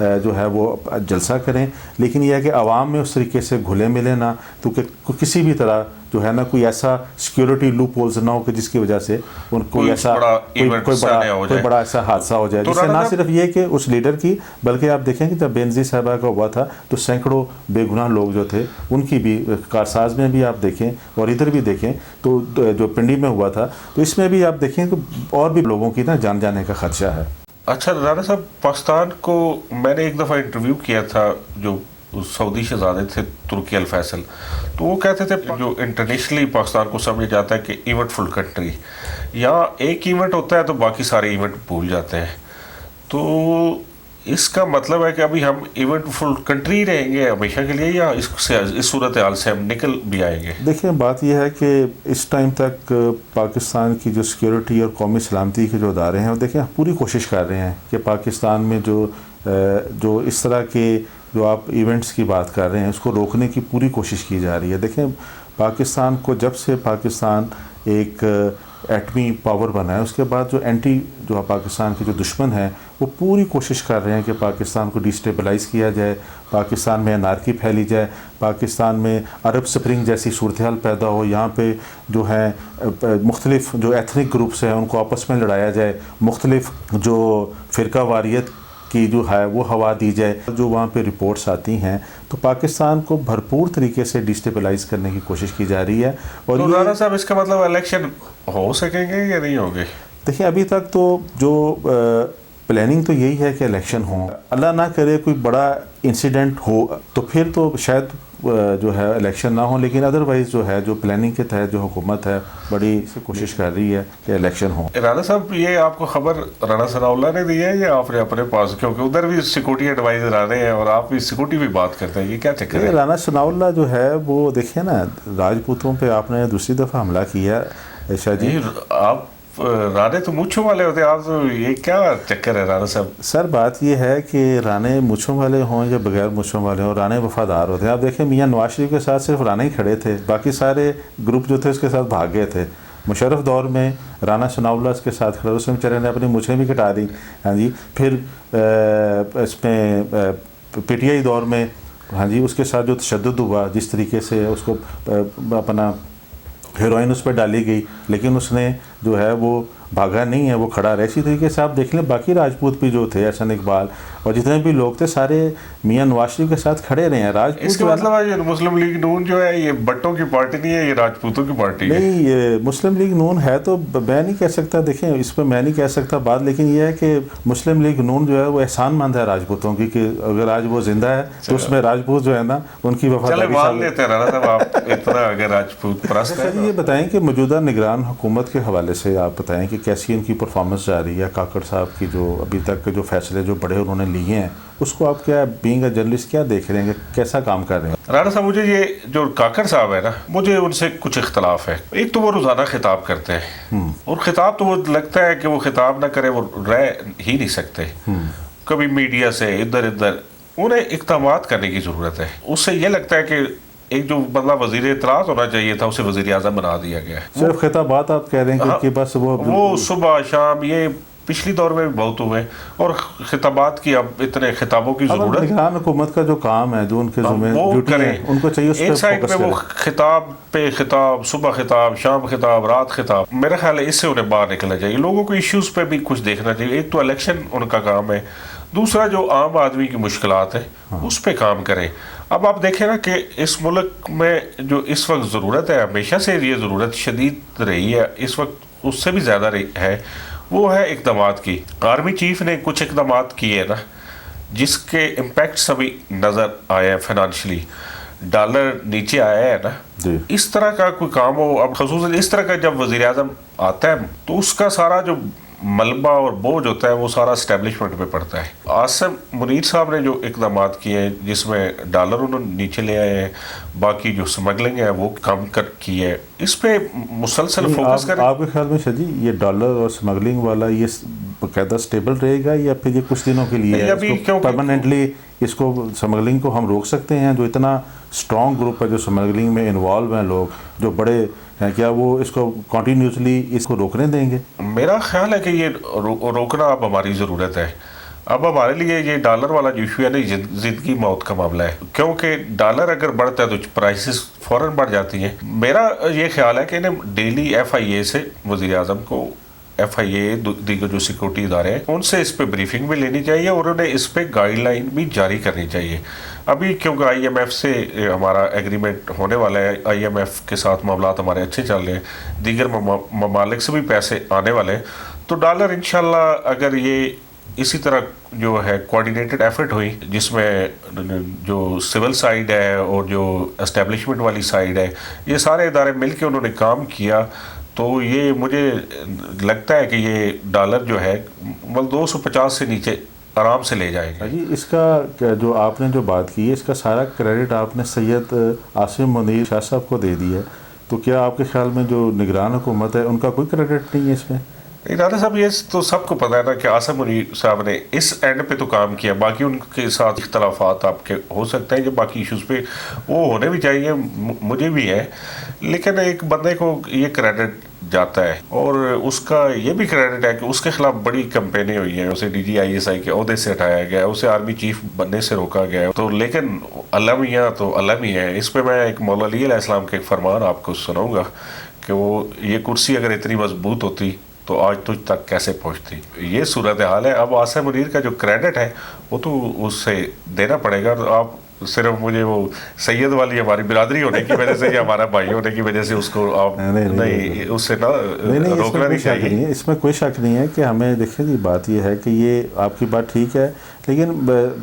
جو ہے وہ جلسہ کریں، لیکن یہ ہے کہ عوام میں اس طریقے سے گھلے ملے نہ، تو کہ کسی بھی طرح جو ہے نا کوئی ایسا سیکیورٹی لوپ ہولز نہ ہو کہ جس کی وجہ سے ان کو ایسا کوئی بڑا ایسا حادثہ ہو جائے، جس سے نہ صرف یہ کہ اس لیڈر کی، بلکہ آپ دیکھیں کہ جب بینظیر صاحبہ کا ہوا تھا تو سینکڑوں بے گناہ لوگ جو تھے ان کی بھی، کارساز میں بھی آپ دیکھیں اور ادھر بھی دیکھیں تو جو پنڈی میں ہوا تھا تو اس میں بھی آپ دیکھیں کہ اور بھی لوگوں کی نا جان جانے کا خدشہ ہے۔ اچھا رانا صاحب، پاکستان کو میں نے ایک دفعہ انٹرویو کیا تھا جو سعودی شہزادے تھے ترکی الفیصل، تو وہ کہتے تھے جو انٹرنیشنلی پاکستان کو سمجھا جاتا ہے کہ ایونٹ فل کنٹری، یہاں ایک ایونٹ ہوتا ہے تو باقی سارے ایونٹ بھول جاتے ہیں، تو اس کا مطلب ہے کہ ابھی ہم ایونٹ فل کنٹری رہیں گے ہمیشہ کے لیے، یا اس صورتحال سے ہم نکل بھی آئیں گے؟ دیکھیں بات یہ ہے کہ اس ٹائم تک پاکستان کی جو سیکیورٹی اور قومی سلامتی کے جو ادارے ہیں وہ دیکھیں پوری کوشش کر رہے ہیں کہ پاکستان میں جو اس طرح کے جو آپ ایونٹس کی بات کر رہے ہیں اس کو روکنے کی پوری کوشش کی جا رہی ہے۔ دیکھیں پاکستان کو جب سے پاکستان ایک ایٹمی پاور بنا ہے اس کے بعد جو اینٹی جو پاکستان کے جو دشمن ہیں وہ پوری کوشش کر رہے ہیں کہ پاکستان کو ڈیسٹیبلائز کیا جائے، پاکستان میں انارکی پھیلی جائے، پاکستان میں عرب سپرنگ جیسی صورتحال پیدا ہو، یہاں پہ جو ہے مختلف جو ایتھنک گروپس ہیں ان کو آپس میں لڑایا جائے، مختلف جو فرقہ واریت کی جو ہے وہ ہوا دی جائے۔ جو وہاں پہ رپورٹس آتی ہیں تو پاکستان کو بھرپور طریقے سے ڈیسٹیبلائز کرنے کی کوشش کی جا رہی ہے۔ اور تو رانا صاحب اس کا مطلب الیکشن ہو سکیں گے یا نہیں ہوں گے؟ دیکھیں ابھی تک تو جو پلاننگ تو یہی ہے کہ الیکشن ہوں، اللہ نہ کرے کوئی بڑا انسیڈنٹ ہو تو پھر تو شاید جو ہے الیکشن نہ ہو، لیکن ادروائز جو ہے جو پلاننگ کے تحت جو حکومت ہے بڑی کوشش کر رہی ہے کہ الیکشن ہو۔ رانا صاحب یہ آپ کو خبر رانا ثناء اللہ نے دی ہے یا آپ نے اپنے پاس، کیونکہ ادھر بھی سیکورٹی ایڈوائزر آ رہے ہیں اور آپ بھی سیکورٹی بھی بات کرتے ہیں، یہ کیا چکر ہے؟ رانا ثناء اللہ جو ہے وہ دیکھیں نا راجپوتوں پہ آپ نے دوسری دفعہ حملہ کیا شاہ جی، آپ رانے تو مونچھوں والے ہوتے ہیں، آپ تو یہ کیا چکر ہے رانا صاحب؟ سر بات یہ ہے کہ رانے مونچھوں والے ہوں یا بغیر مونچھوں والے ہوں، رانے وفادار ہوتے ہیں۔ آپ دیکھیں میاں نواز شریف کے ساتھ صرف رانے ہی کھڑے تھے، باقی سارے گروپ جو تھے اس کے ساتھ بھاگ گئے تھے۔ مشرف دور میں رانا ثناء اللہ اس کے ساتھ کھڑے، اس میں بیچارے نے اپنی مونچھیں بھی کٹا دی، ہاں جی۔ پھر اس میں پی ٹی آئی دور میں ہاں جی اس کے ساتھ جو تشدد ہوا، جس طریقے سے اس کو اپنا ہیروئن اس پہ ڈالی گئی، لیکن اس نے جو ہے وہ بھاگا نہیں ہے، وہ کھڑا رہا۔ اسی طریقے سے آپ دیکھ لیں باقی راجپوت بھی جو تھے، احسن اقبال اور جتنے بھی لوگ تھے سارے میاں نواز شریف کے ساتھ کھڑے رہے ہیں۔ راجپوت اس کا مطلب ہے یہ مسلم لیگ نون جو ہے یہ بٹوں کی پارٹی نہیں ہے، یہ راجپوتوں کی پارٹی ہے؟ نہیں، یہ مسلم لیگ نون ہے تو میں نہیں کہہ سکتا، دیکھیں اس پہ میں نہیں کہہ سکتا بات، لیکن یہ ہے کہ مسلم لیگ نون جو ہے وہ احسان مند ہے راجپوتوں کی، کہ اگر آج وہ زندہ ہے تو اس میں راجپوت جو ہے نا ان کی وفاداری مان لیتے ہیں رانا صاحب آپ اتنا اگر راجپوت پرست ہے۔ یہ بتائیں کہ موجودہ نگران حکومت کے حوالے سے آپ بتائیں کہ کیسی ان کی پرفارمنس جا رہی ہے، کاکڑ صاحب کی جو ابھی تک کے جو فیصلے جو بڑے انہوں نے لیے ہیں اس کو آپ کیا بینگ اے جرنلسٹ کیا دیکھ رہے ہیں، کیسا کام کر رہے ہیں؟ رانا صاحب مجھے یہ جو کاکڑ صاحب ہے نا، مجھے ان سے کچھ اختلاف ہے۔ ایک تو وہ روزانہ خطاب کرتے ہیں اور خطاب تو وہ لگتا ہے کہ وہ خطاب نہ کرے وہ رہ ہی نہیں سکتے، کبھی میڈیا سے ادھر ادھر، انہیں اقدامات کرنے کی ضرورت ہے۔ اس سے یہ لگتا ہے کہ ایک جو بندہ وزیر اطلاعات ہونا چاہیے تھا اسے وزیر اعظم بنا دیا گیا ہے۔ صرف خطابات آپ کہہ رہے ہیں کہ بس وہ صبح شام، یہ پچھلی دور میں بھی بہت ہوئے، اور خطابات کی اب اتنے خطابوں کی ضرورت، نگران حکومت کا جو کام ہے جو ان کے ذمہ ڈیوٹی ہے ان کو چاہیے اس ایک سائڈ پہ وہ خطاب پہ خطاب، صبح خطاب، شام خطاب، رات خطاب، میرا خیال ہے اس سے انہیں باہر نکلنا چاہیے، لوگوں کو ایشوز پہ بھی کچھ دیکھنا چاہیے۔ ایک تو الیکشن ان کا کام ہے، دوسرا جو عام آدمی کی مشکلات ہیں اس پہ کام کریں۔ اب آپ دیکھیں نا کہ اس ملک میں جو اس وقت ضرورت ہے، ہمیشہ سے یہ ضرورت شدید رہی ہے، اس وقت اس سے بھی زیادہ ہے، وہ ہے اقدامات کی۔ آرمی چیف نے کچھ اقدامات کیے نا جس کے امپیکٹس ابھی نظر آئے ہیں، فائنانشلی ڈالر نیچے آیا ہے نا، اس طرح کا کوئی کام ہو۔ اب خصوصاً اس طرح کا جب وزیر اعظم آتا ہے تو اس کا سارا جو ملبہ اور بوجھ ہوتا ہے وہ سارا اسٹیبلشمنٹ پہ پڑتا ہے۔ عاصم منیر صاحب نے جو اقدامات کیے ہیں جس میں ڈالر انہوں نے نیچے لے آئے ہیں، باقی جو سمگلنگ ہے وہ کم کی ہے، اس پہ مسلسل فوکس کریں۔ آپ کے خیال میں شاہ جی یہ ڈالر اور سمگلنگ والا یہ باقاعدہ سٹیبل رہے گا یا پھر یہ کچھ دنوں کے لیے ہے؟ پرماننٹلی اس کو سمگلنگ کو ہم روک سکتے ہیں؟ جو اتنا اسٹرانگ گروپ ہے جو سمگلنگ میں انوالو ہیں، لوگ جو بڑے ہیں، کیا وہ اس کو کنٹینیوسلی اس کو روکنے دیں گے؟ میرا خیال ہے کہ یہ روکنا اب ہماری ضرورت ہے۔ اب ہمارے لیے یہ ڈالر والا جو ایشو ہے نا زندگی موت کا معاملہ ہے، کیونکہ ڈالر اگر بڑھتا ہے تو پرائسز فوراً بڑھ جاتی ہیں۔ میرا یہ خیال ہے کہ ڈیلی ایف آئی اے سے وزیر اعظم کو ایف آئی اے دیگر جو سیکورٹی ادارے ہیں ان سے اس پہ بریفنگ بھی لینی چاہیے اور انہیں اس پہ گائیڈ لائن بھی جاری کرنی چاہیے۔ ابھی کیونکہ آئی ایم ایف سے ہمارا ایگریمنٹ ہونے والا ہے، آئی ایم ایف کے ساتھ معاملات ہمارے اچھے چل رہے ہیں، دیگر ممالک سے بھی پیسے آنے والے ہیں، تو ڈالر انشاءاللہ اگر یہ اسی طرح جو ہے کوآرڈینیٹڈ ایفرٹ ہوئی جس میں جو سول سائیڈ ہے اور جو اسٹیبلشمنٹ والی سائیڈ ہے، یہ سارے ادارے مل کے انہوں نے کام کیا، تو یہ مجھے لگتا ہے کہ یہ ڈالر جو ہے 250 سے نیچے آرام سے لے جائے گا۔ جی اس کا جو آپ نے جو بات کی ہے اس کا سارا کریڈٹ آپ نے سید عاصم منیر شاہ صاحب کو دے دی ہے، تو کیا آپ کے خیال میں جو نگران حکومت ہے ان کا کوئی کریڈٹ نہیں ہے اس میں؟ رانا صاحب یہ تو سب کو پتہ ہے نا کہ عاصم منیر صاحب نے اس اینڈ پہ تو کام کیا، باقی ان کے ساتھ اختلافات آپ کے ہو سکتے ہیں جو باقی ایشوز پہ وہ ہونے بھی چاہیے، مجھے بھی ہے، لیکن ایک بندے کو یہ کریڈٹ جاتا ہے اور اس کا یہ بھی کریڈٹ ہے کہ اس کے خلاف بڑی کمپینیں ہوئی ہیں، اسے D G I S I کے عہدے سے ہٹایا گیا، اسے آرمی چیف بننے سے روکا گیا، تو لیکن علم میاں تو علم ہی ہے۔ اس پہ میں ایک مولا علی علیہ السلام کے ایک فرمان آپ کو سناؤں گا کہ وہ یہ کرسی اگر اتنی مضبوط ہوتی تو آج تجھ تک کیسے پہنچتی۔ یہ صورتحال ہے۔ اب عاصم منیر کا جو کریڈٹ ہے وہ تو اس سے دینا پڑے گا، تو آپ صرف مجھے وہ سید والی ہماری برادری ہونے کی وجہ سے یا ہمارا بھائی ہونے کی وجہ سے اس کو آپ نہیں اس سے نہ روکنا نہیں چاہیے۔ اس میں کوئی شک نہیں ہے کہ ہمیں دیکھیں جی بات یہ ہے کہ یہ آپ کی بات ٹھیک ہے، لیکن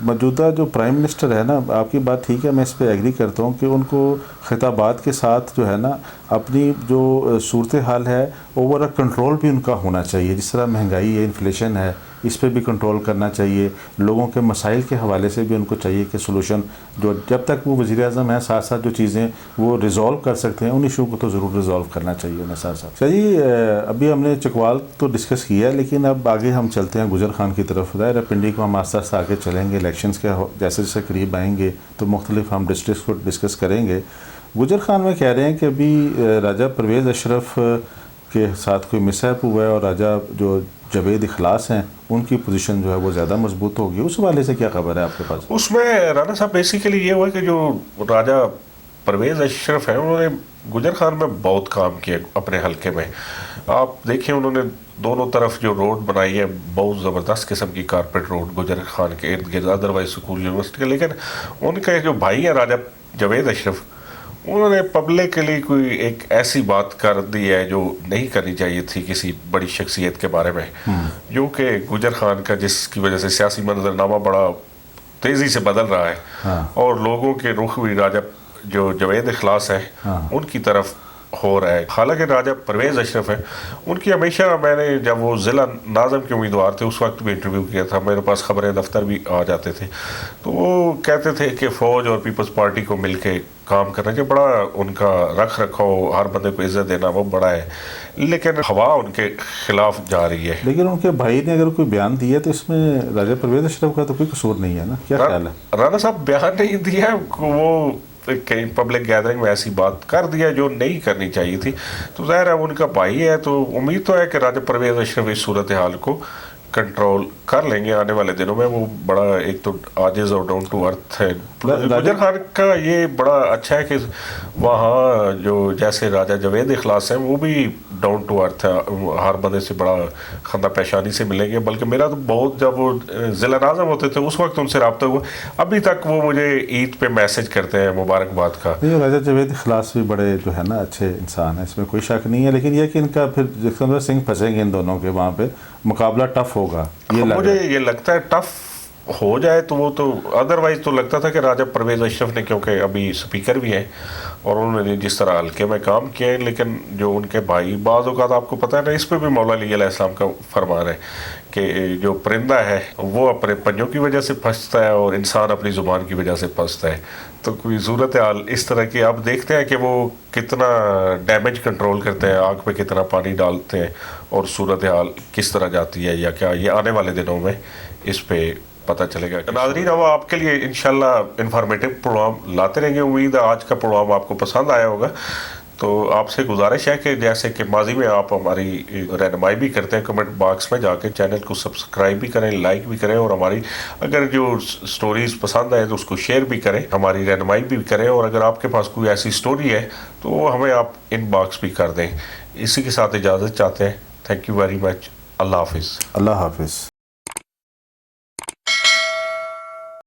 موجودہ جو پرائم منسٹر ہے نا، آپ کی بات ٹھیک ہے، میں اس پہ ایگری کرتا ہوں کہ ان کو خطابات کے ساتھ جو ہے نا اپنی جو صورتحال ہے اوور کنٹرول بھی ان کا ہونا چاہیے، جس طرح مہنگائی ہے، انفلیشن ہے، اس پہ بھی کنٹرول کرنا چاہیے، لوگوں کے مسائل کے حوالے سے بھی ان کو چاہیے کہ سلوشن جو جب تک وہ وزیر اعظم ہیں ساتھ ساتھ جو چیزیں وہ ریزولو کر سکتے ہیں ان ایشو کو تو ضرور ریزولو کرنا چاہیے انہیں ساتھ ساتھ۔ چلیے ابھی ہم نے چکوال تو ڈسکس کیا ہے، لیکن اب آگے ہم چلتے ہیں گجر خان کی طرف۔ ظاہر ہے پنڈی کو ہم آستہ آستہ آگے چلیں گے، الیکشنز کے جیسے جیسے قریب آئیں گے تو مختلف ہم ڈسٹرکٹس کو ڈسکس کریں گے۔ گجر خان میں کہہ رہے ہیں کہ ابھی راجہ پرویز اشرف کے ساتھ کوئی مس ہیپ ہوا ہے اور راجہ جو جوید اخلاص ہیں ان کی پوزیشن جو ہے وہ زیادہ مضبوط ہوگی، اس حوالے سے کیا خبر ہے آپ کے پاس؟ اس میں رانا صاحب بیسیکلی یہ ہوا کہ جو راجہ پرویز اشرف ہیں انہوں نے گجر خان میں بہت کام کیا اپنے حلقے میں۔ آپ دیکھیں انہوں نے دونوں طرف جو روڈ بنائی ہے بہت زبردست قسم کی کارپیٹ روڈ گجر خان کے ارد گرد، ادروائز سکول یونیورسٹی کے، لیکن ان کے جو بھائی ہیں راجہ جوید اشرف انہوں نے پبلکلی کوئی ایک ایسی بات کر دی ہے جو نہیں کرنی چاہیے تھی کسی بڑی شخصیت کے بارے میں، جو کہ گجر خان کا جس کی وجہ سے سیاسی منظرنامہ بڑا تیزی سے بدل رہا ہے اور لوگوں کے رخ بھی راجہ جو جوید اخلاص ہے ان کی طرف ہو رہا ہے۔ حالانکہ راجہ پرویز اشرف ہے ان کی ہمیشہ، میں نے جب وہ ضلع ناظم کے امیدوار تھے اس وقت بھی انٹرویو کیا تھا، میرے پاس خبریں دفتر بھی آ جاتے تھے، تو وہ کہتے تھے کہ فوج اور پیپلز پارٹی کو مل کے کام کرنا چاہیے، بڑا ان کا رکھ رکھاؤ، ہر بندے کو عزت دینا وہ بڑا ہے، لیکن ہوا ان کے خلاف جا رہی ہے۔ لیکن ان کے بھائی نے اگر کوئی بیان دیا تو اس میں راجہ پرویز اشرف کا تو کوئی قصور نہیں ہے نا، کیا خیال ہے؟ رانا صاحب بیان نہیں دیا، وہ کہیں پبلک گیدرنگ میں ایسی بات کر دیا جو نہیں کرنی چاہیے تھی، تو ظاہر ہے ان کا بھائی ہے، تو امید تو ہے کہ راجہ پرویز اشرف اس صورتحال کو کنٹرول کر لیں گے آنے والے دنوں میں۔ وہ بڑا ایک تو عاجز اور ڈاؤن ٹو ارتھ ہے۔ گجر خان کا یہ بڑا اچھا ہے کہ وہاں جو جیسے راجہ جوید اخلاص ہیں وہ بھی ڈاؤن ٹو ارتھ ہے، ہر بندے سے بڑا خندہ پیشانی سے ملیں گے، بلکہ میرا تو بہت جب وہ ضلع ناظم ہوتے تھے اس وقت ان سے رابطہ ہوا، ابھی تک وہ مجھے عید پہ میسج کرتے ہیں مبارکباد کا۔ راجہ جوید اخلاص بھی بڑے جو ہے نا اچھے انسان ہیں، اس میں کوئی شک نہیں ہے، لیکن یہ کہ ان کا پھر جسکندر سنگھ پھنسیں گے ان دونوں کے، وہاں پہ مقابلہ ٹف ہوگا، مجھے یہ لگتا ہے ٹف ہو جائے تو وہ تو ادروائز تو لگتا تھا کہ راجہ پرویز اشرف نے، کیونکہ ابھی سپیکر بھی ہیں اور انہوں نے جس طرح حلقے میں کام کیا ہے، لیکن جو ان کے بھائی بعض اوقات آپ کو پتہ ہے نا، اس پہ بھی مولا علی علیہ السلام کا فرمان ہے کہ جو پرندہ ہے وہ اپنے پنجوں کی وجہ سے پھنستا ہے اور انسان اپنی زبان کی وجہ سے پھنستا ہے، تو کوئی صورتحال اس طرح کی آپ دیکھتے ہیں کہ وہ کتنا ڈیمیج کنٹرول کرتے ہیں، آگ پہ کتنا پانی ڈالتے ہیں اور صورتحال کس طرح جاتی ہے یا کیا، یہ آنے والے دنوں میں اس پہ پتہ چلے گا۔ ناظرین اب آپ کے لیے انشاءاللہ انفارمیٹیو پروگرام لاتے رہیں گے، امید ہے آج کا پروگرام آپ کو پسند آیا ہوگا۔ تو آپ سے گزارش ہے کہ جیسے کہ ماضی میں آپ ہماری رہنمائی بھی کرتے ہیں کمنٹ باکس میں جا کے چینل کو سبسکرائب بھی کریں، لائک بھی کریں، اور ہماری اگر جو سٹوریز پسند آئے تو اس کو شیئر بھی کریں، ہماری رہنمائی بھی کریں، اور اگر آپ کے پاس کوئی ایسی سٹوری ہے تو ہمیں آپ ان باکس بھی کر دیں۔ اسی کے ساتھ اجازت چاہتے ہیں۔ Thank you very much. اللہ حافظ۔ اللہ حافظ۔